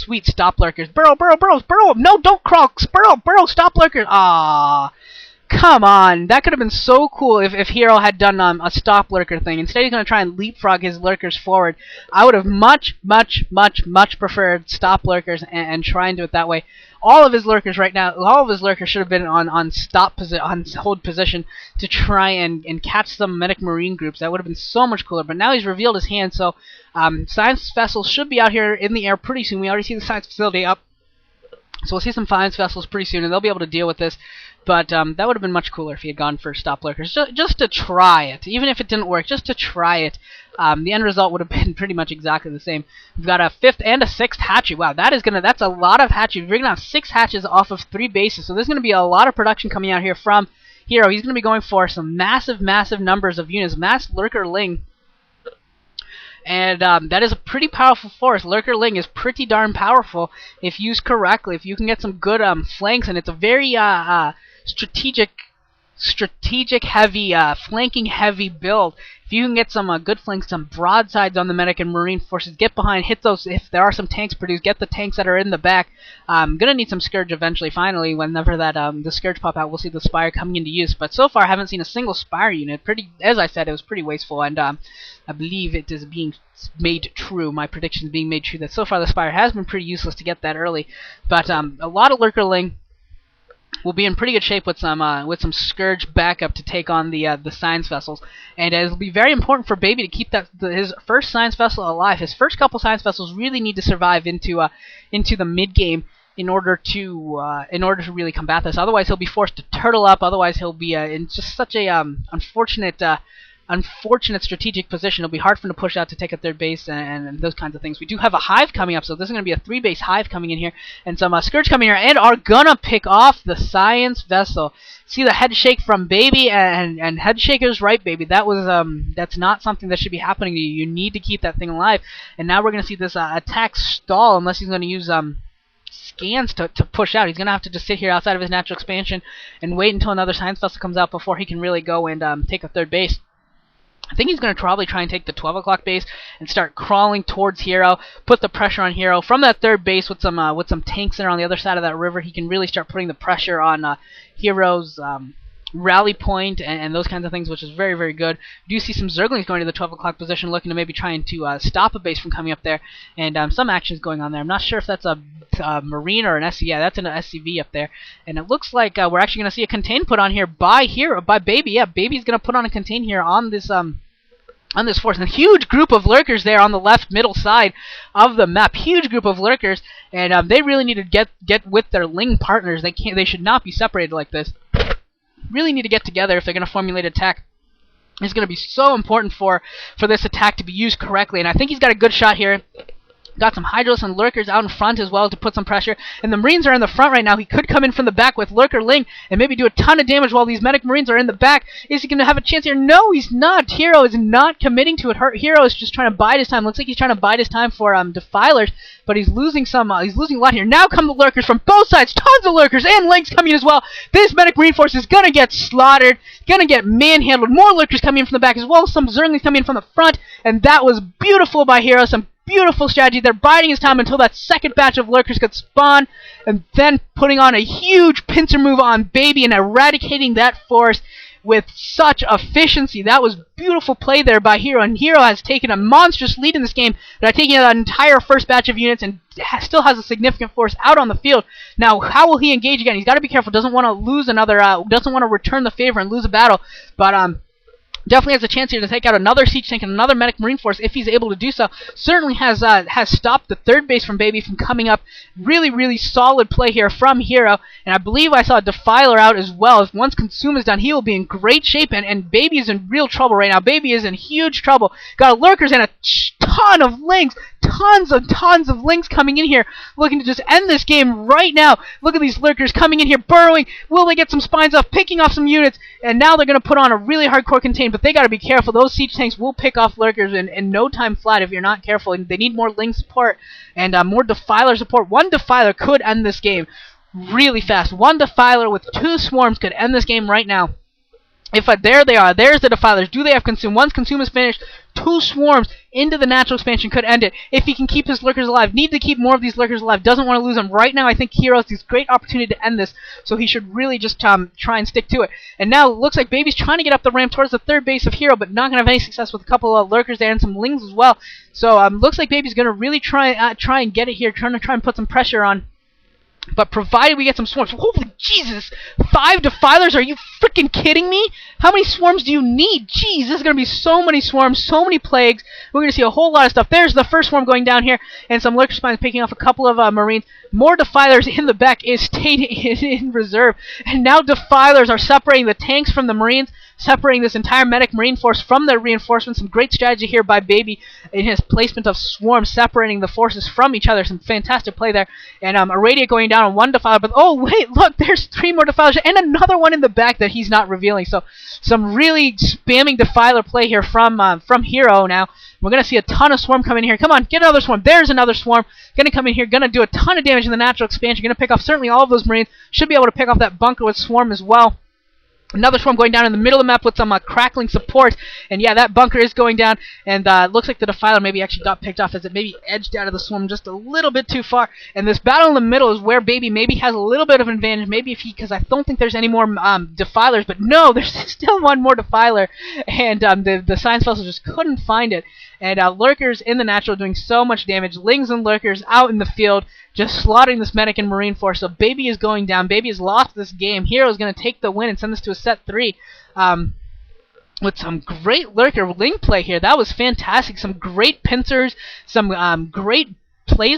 sweet stop lurkers. Burrow, burrow, burrow, burrow. No, don't crawl. Burrow, burrow, stop lurkers. Ah. Come on, that could have been so cool if Hero had done a stop lurker thing. Instead, he's going to try and leapfrog his lurkers forward. I would have much preferred stop lurkers and try and do it that way. All of his lurkers right now, all of his lurkers should have been on hold position to try and catch some medic marine groups. That would have been so much cooler. But now he's revealed his hand, so science vessels should be out here in the air pretty soon. We already see the science facility up. So we'll see some science vessels pretty soon, and they'll be able to deal with this. But that would have been much cooler if he had gone for stop lurkers, just to try it. Even if it didn't work, just to try it. The end result would have been pretty much exactly the same. We've got a 5th and a 6th hatchet. Wow, that's a lot of hatches. We're gonna have 6 hatches off of 3 bases, so there's gonna be a lot of production coming out here from Hero. He's gonna be going for some massive numbers of units, mass lurker ling. And that is a pretty powerful force. Lurker Ling is pretty darn powerful if used correctly. If you can get some good flanks, and it's a very strategic heavy, flanking heavy build. If you can get some good flanks, some broadsides on the medic and marine forces, get behind, hit those. If there are some tanks produced, get the tanks that are in the back. Gonna need some Scourge eventually. Finally, whenever that the Scourge pop out, we'll see the Spire coming into use. But so far, I haven't seen a single Spire unit. As I said, it was pretty wasteful, and I believe it is being made true. My prediction is being made true that so far the Spire has been pretty useless to get that early. But a lot of Lurkerling will be in pretty good shape with some Scourge backup to take on the science vessels, and it'll be very important for Baby to keep his first science vessel alive. His first couple science vessels really need to survive into the mid game in order to really combat this. Otherwise, he'll be forced to turtle up. Otherwise, he'll be in just such a unfortunate strategic position. It'll be hard for him to push out to take a 3rd base and those kinds of things. We do have a hive coming up, so this is going to be a 3-base hive coming in here, and some Scourge coming here, and are gonna pick off the science vessel. See the head shake from Baby, and head shaker's right, Baby. That was that's not something that should be happening to you. You need to keep that thing alive. And now we're gonna see this attack stall unless he's gonna use scans to push out. He's gonna have to just sit here outside of his natural expansion and wait until another science vessel comes out before he can really go and take a 3rd base. I think he's going to probably try and take the 12 o'clock base and start crawling towards Hero, put the pressure on Hero. From that 3rd base with some tanks that are on the other side of that river, he can really start putting the pressure on Hero's rally point and those kinds of things, which is very, very good. We do see some Zerglings going to the 12 o'clock position, looking to maybe trying to stop a base from coming up there, and some actions going on there. I'm not sure if that's a Marine or an SC. Yeah, that's an SCV up there, and it looks like we're actually going to see a contain put on here by Baby. Yeah, Baby's going to put on a contain here on this force. And a huge group of lurkers there on the left middle side of the map. Huge group of lurkers, and they really need to get with their Ling partners. They should not be separated like this. Really need to get together if they're going to formulate attack. It's going to be so important for this attack to be used correctly, and I think he's got a good shot here. Got some Hydros and Lurkers out in front as well to put some pressure. And the Marines are in the front right now. He could come in from the back with Lurker Ling and maybe do a ton of damage while these Medic Marines are in the back. Is he going to have a chance here? No, he's not. Hero is not committing to it. Hero is just trying to bide his time. Looks like he's trying to bide his time for Defilers, but he's losing he's losing a lot here. Now come the Lurkers from both sides. Tons of Lurkers and Lings coming in as well. This Medic Marine force is going to get slaughtered. Going to get manhandled. More Lurkers coming in from the back as well. Some Zerglings coming in from the front. And that was beautiful by Hero. Some beautiful strategy. They're biding his time until that second batch of lurkers could spawn, and then putting on a huge pincer move on Baby and eradicating that force with such efficiency. That was beautiful play there by Hero, and Hero has taken a monstrous lead in this game by taking that entire first batch of units and still has a significant force out on the field. Now, how will he engage again? He's got to be careful. Doesn't want to lose another. Doesn't want to return the favor and lose a battle, but definitely has a chance here to take out another siege tank and another medic marine force if he's able to do so. Certainly has stopped the third base from Baby from coming up. Really, really solid play here from Hero. And I believe I saw Defiler out as well. If once Consume is done, he will be in great shape. And Baby is in real trouble right now. Baby is in huge trouble. Got lurkers and a ton of links. Tons of links coming in here, looking to just end this game right now. Look at these lurkers coming in here, burrowing. Will they get some spines off, picking off some units? And now they're going to put on a really hardcore contain, but they got to be careful. Those siege tanks will pick off lurkers in no time flat if you're not careful. And they need more link support and more Defiler support. One Defiler could end this game really fast. One Defiler with 2 swarms could end this game right now. There they are. There's the Defilers. Do they have Consume? Once Consume is finished, 2 swarms into the natural expansion could end it if he can keep his lurkers alive. Need to keep more of these lurkers alive. Doesn't want to lose them. Right now, I think Hero has this great opportunity to end this, so he should really just try and stick to it. And now it looks like Baby's trying to get up the ramp towards the 3rd base of Hero, but not going to have any success with a couple of lurkers there and some lings as well. So looks like Baby's going to really try and get it here, trying to put some pressure on. But provided we get some swarms, holy Jesus, 5 defilers, are you freaking kidding me? How many swarms do you need? Jeez, this is going to be so many swarms, so many plagues. We're going to see a whole lot of stuff. There's the first swarm going down here, and some lurker spines picking off a couple of marines. More defilers in the back is stayed in reserve, and now defilers are separating the tanks from the marines, separating this entire medic marine force from their reinforcements. Some great strategy here by Baby in his placement of swarms, separating the forces from each other. Some fantastic play there. And a radiant going down on 1 defiler, but oh wait, look, there's 3 more defilers and another one in the back that he's not revealing. So some really spamming defiler play here from Hero now. We're going to see a ton of swarm coming in here. Come on, get another swarm. There's another swarm. Going to come in here, going to do a ton of damage in the natural expansion. Going to pick off certainly all of those marines. Should be able to pick off that bunker with swarm as well. Another swarm going down in the middle of the map with some crackling support. And yeah, that bunker is going down. And looks like the defiler maybe actually got picked off as it maybe edged out of the swarm just a little bit too far. And this battle in the middle is where Baby maybe has a little bit of an advantage. Maybe if because I don't think there's any more defilers. But no, there's still one more defiler. And the science vessel just couldn't find it. And lurkers in the natural doing so much damage. Lings and lurkers out in the field, just slaughtering this medic and marine force. So Baby is going down. Baby has lost this game. Hero is going to take the win and send this to a set 3. With some great lurker ling play here. That was fantastic. Some great pincers. Some great plays.